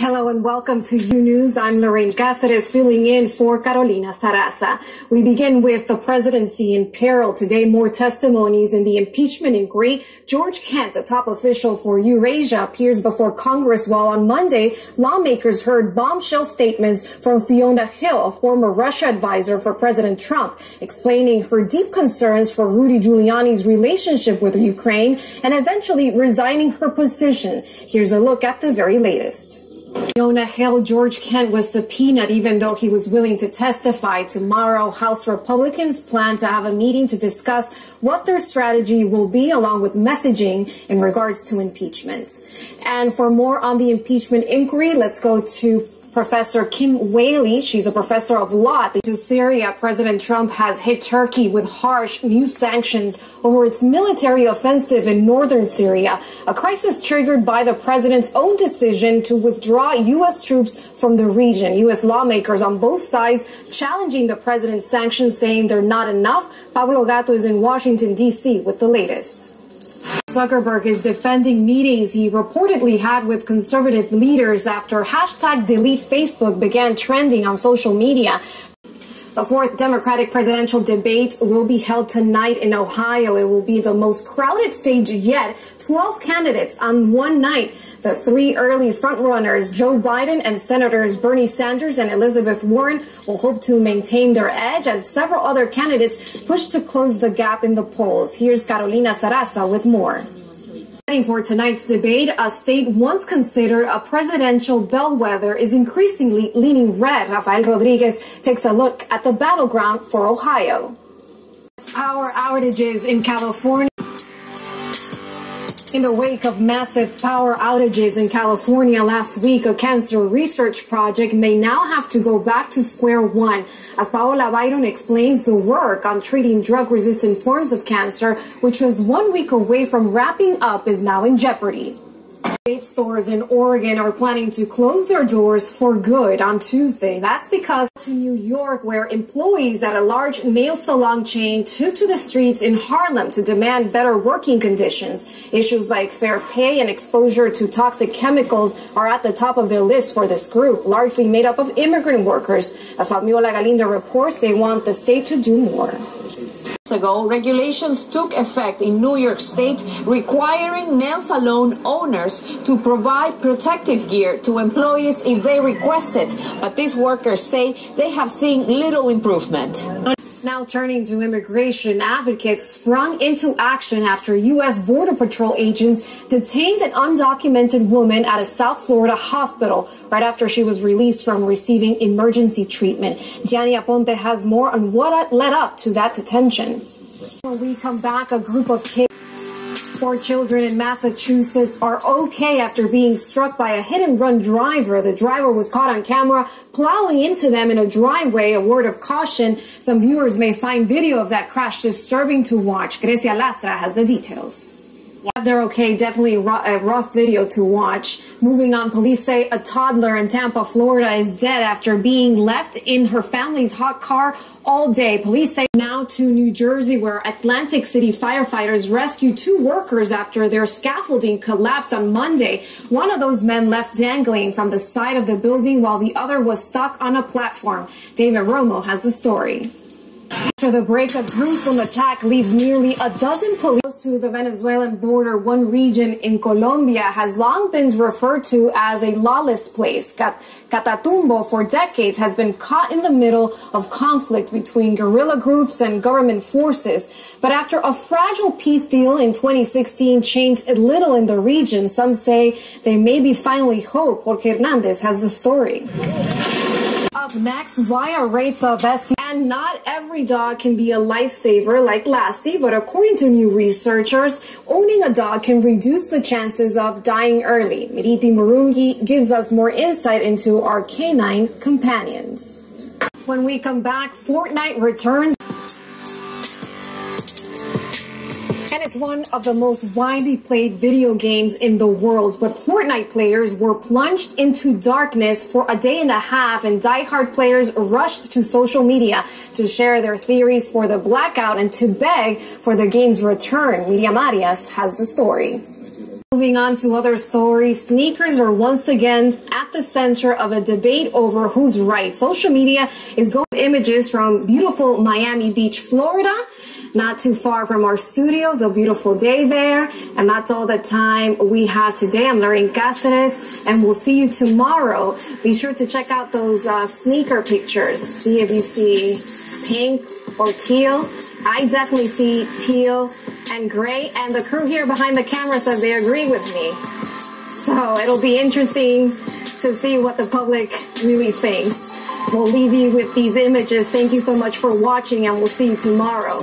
Hello and welcome to News. I'm Lorraine Caceres filling in for Carolina Sarasa. We begin with the presidency in peril. Today, more testimonies in the impeachment inquiry. George Kent, a top official for Eurasia, appears before Congress, while on Monday, lawmakers heard bombshell statements from Fiona Hill, a former Russia advisor for President Trump, explaining her deep concerns for Rudy Giuliani's relationship with Ukraine and eventually resigning her position. Here's a look at the very latest. Fiona Hill, George Kent was subpoenaed even though he was willing to testify. Tomorrow, House Republicans plan to have a meeting to discuss what their strategy will be along with messaging in regards to impeachment. And for more on the impeachment inquiry, let's go to Professor Kim Whaley. She's a professor of law to Syria. President Trump has hit Turkey with harsh new sanctions over its military offensive in northern Syria, a crisis triggered by the president's own decision to withdraw U.S. troops from the region. U.S. lawmakers on both sides challenging the president's sanctions, saying they're not enough. Pablo Gatto is in Washington, D.C. with the latest. Zuckerberg is defending meetings he reportedly had with conservative leaders after #DeleteFacebook began trending on social media. The fourth Democratic presidential debate will be held tonight in Ohio. It will be the most crowded stage yet. 12 candidates on one night. The three early frontrunners, Joe Biden and Senators Bernie Sanders and Elizabeth Warren, will hope to maintain their edge as several other candidates push to close the gap in the polls. Here's Carolina Sarasa with more. For tonight's debate, a state once considered a presidential bellwether is increasingly leaning red. Rafael Rodriguez takes a look at the battleground for Ohio. Power outages in California. In the wake of massive power outages in California last week, a cancer research project may now have to go back to square one. As Paola Byron explains, the work on treating drug-resistant forms of cancer, which was 1 week away from wrapping up, is now in jeopardy. Vape stores in Oregon are planning to close their doors for good on Tuesday. That's because to New York, where employees at a large nail salon chain took to the streets in Harlem to demand better working conditions. Issues like fair pay and exposure to toxic chemicals are at the top of their list for this group, largely made up of immigrant workers. As Fabiola Galindo reports, they want the state to do more. Ago, regulations took effect in New York State requiring nail salon owners to provide protective gear to employees if they request it, but these workers say they have seen little improvement. Now turning to immigration, advocates sprung into action after U.S. Border Patrol agents detained an undocumented woman at a South Florida hospital right after she was released from receiving emergency treatment. Gianni Aponte has more on what led up to that detention. When we come back, a group of kids. 4 children in Massachusetts are okay after being struck by a hit-and-run driver. The driver was caught on camera plowing into them in a driveway. A word of caution, some viewers may find video of that crash disturbing to watch. Grecia Lastra has the details. Yeah, they're okay. Definitely a rough video to watch. Moving on, police say a toddler in Tampa, Florida is dead after being left in her family's hot car all day. Police say now to New Jersey, where Atlantic City firefighters rescued 2 workers after their scaffolding collapsed on Monday. One of those men left dangling from the side of the building while the other was stuck on a platform. David Romo has the story. After the break, a gruesome attack leaves nearly a dozen police to the Venezuelan border. One region in Colombia has long been referred to as a lawless place. Catatumbo, for decades, has been caught in the middle of conflict between guerrilla groups and government forces. But after a fragile peace deal in 2016 changed little in the region, some say there may be finally hope. Jorge Hernandez has the story. Up next, why are rates of STIs? And not every dog can be a lifesaver like Lassie, but according to new researchers, owning a dog can reduce the chances of dying early. Miriti Murungi gives us more insight into our canine companions. When we come back, Fortnite returns. And it's one of the most widely played video games in the world. But Fortnite players were plunged into darkness for a day and a half, and diehard players rushed to social media to share their theories for the blackout and to beg for the game's return. Miriam Arias has the story. Moving on to other stories, sneakers are once again at the center of a debate over who's right. Social media is going images from beautiful Miami Beach, Florida, not too far from our studios. A beautiful day there. And that's all the time we have today. I'm Lorraine Caceres, and we'll see you tomorrow. Be sure to check out those sneaker pictures. See if you see pink or teal. I definitely see teal and gray, and the crew here behind the camera says they agree with me. So it'll be interesting to see what the public really thinks. We'll leave you with these images. Thank you so much for watching, and we'll see you tomorrow.